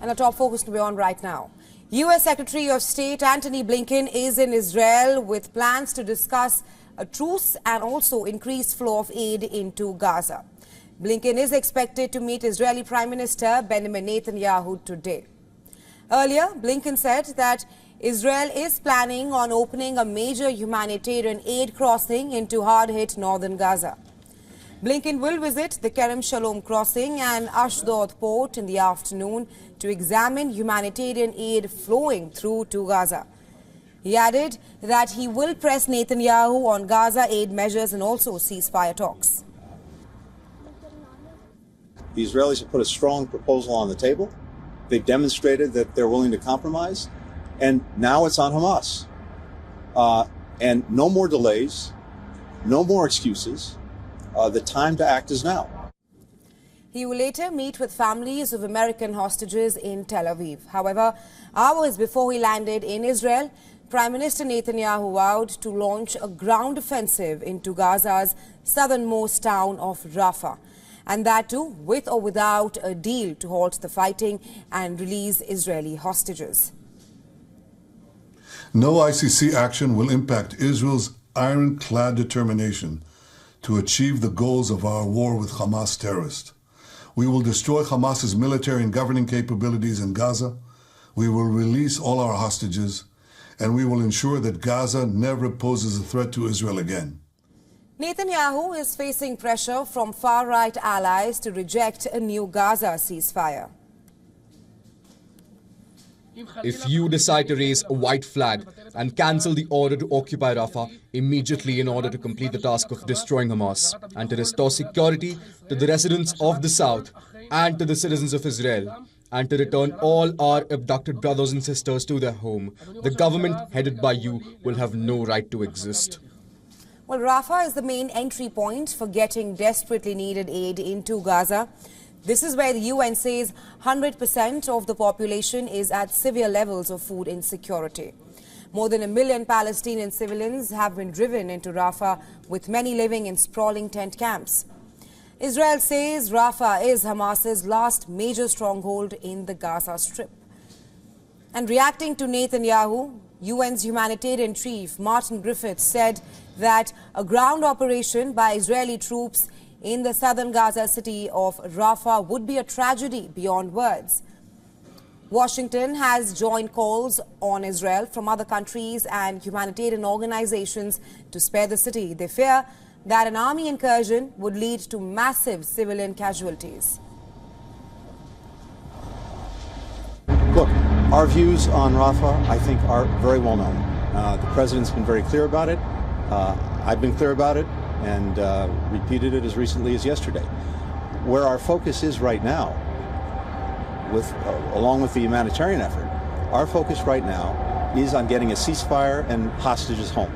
And our top focus to be on right now. U.S. Secretary of State Antony Blinken is in Israel with plans to discuss a truce and also increased flow of aid into Gaza. Blinken is expected to meet Israeli Prime Minister Benjamin Netanyahu today. Earlier, Blinken said that Israel is planning on opening a major humanitarian aid crossing into hard-hit northern Gaza. Blinken will visit the Kerem Shalom crossing and Ashdod port in the afternoon to examine humanitarian aid flowing through to Gaza. He added that he will press Netanyahu on Gaza aid measures and also ceasefire talks. The Israelis have put a strong proposal on the table. They've demonstrated that they're willing to compromise. And now it's on Hamas. And no more delays, no more excuses. The time to act is now. He will later meet with families of American hostages in Tel Aviv. However, hours before he landed in Israel, Prime Minister Netanyahu vowed to launch a ground offensive into Gaza's southernmost town of Rafah. And that too, with or without a deal to halt the fighting and release Israeli hostages. No ICC action will impact Israel's ironclad determination to achieve the goals of our war with Hamas terrorists. We will destroy Hamas's military and governing capabilities in Gaza. We will release all our hostages, and we will ensure that Gaza never poses a threat to Israel again. Netanyahu is facing pressure from far-right allies to reject a new Gaza ceasefire. If you decide to raise a white flag and cancel the order to occupy Rafah immediately in order to complete the task of destroying Hamas and to restore security to the residents of the South and to the citizens of Israel and to return all our abducted brothers and sisters to their home, the government headed by you will have no right to exist. Well, Rafah is the main entry point for getting desperately needed aid into Gaza. This is where the UN says 100% of the population is at severe levels of food insecurity. More than 1 million Palestinian civilians have been driven into Rafah, with many living in sprawling tent camps. Israel says Rafah is Hamas's last major stronghold in the Gaza Strip. And reacting to Netanyahu, UN's humanitarian chief Martin Griffiths said that a ground operation by Israeli troops in the southern Gaza city of Rafah would be a tragedy beyond words. Washington has joined calls on Israel from other countries and humanitarian organizations to spare the city. They fear that an army incursion would lead to massive civilian casualties. Look, our views on Rafah, I think, are very well known. The president's been very clear about it. I've been clear about it and repeated it as recently as yesterday. Where our focus is right now, along with the humanitarian effort, our focus right now is on getting a ceasefire and hostages home.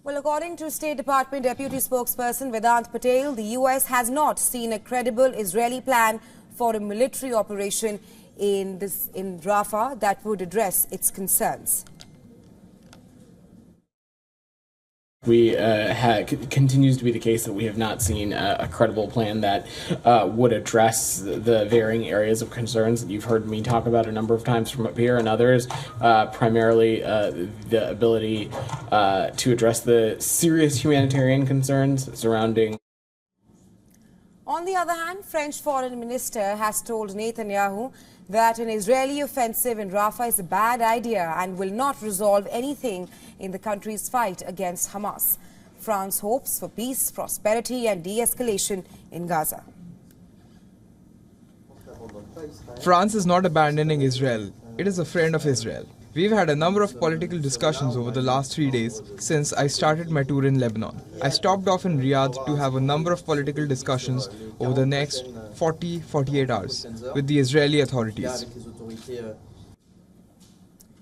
Well, according to State Department Deputy Spokesperson Vedant Patel, the U.S. has not seen a credible Israeli plan for a military operation in Rafah that would address its concerns. Continues to be the case that we have not seen a credible plan that would address the varying areas of concerns that you've heard me talk about a number of times from up here and others, primarily the ability to address the serious humanitarian concerns surrounding. On the other hand, French Foreign Minister has told Netanyahu that an Israeli offensive in Rafah is a bad idea and will not resolve anything in the country's fight against Hamas. France hopes for peace, prosperity and de-escalation in Gaza. France is not abandoning Israel. It is a friend of Israel. We've had a number of political discussions over the last 3 days since I started my tour in Lebanon. I stopped off in Riyadh to have a number of political discussions over the next 48 hours with the Israeli authorities.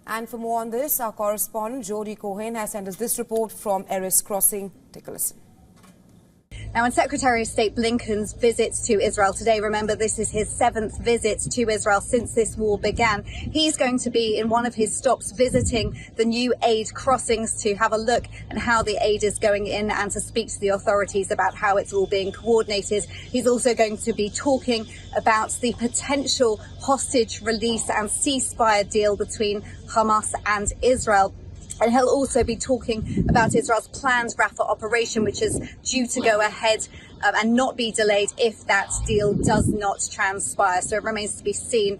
And for more on this, our correspondent Jody Cohen has sent us this report from Erez Crossing. Take a listen. Now, on Secretary of State Blinken's visit to Israel today, remember this is his 7th visit to Israel since this war began. He's going to be in one of his stops visiting the new aid crossings to have a look at how the aid is going in and to speak to the authorities about how it's all being coordinated. He's also going to be talking about the potential hostage release and ceasefire deal between Hamas and Israel. And he'll also be talking about Israel's planned Rafah operation, which is due to go ahead and not be delayed if that deal does not transpire. So it remains to be seen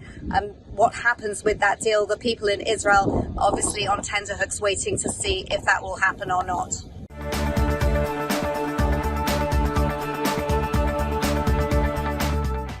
what happens with that deal. The people in Israel obviously on tenterhooks waiting to see if that will happen or not.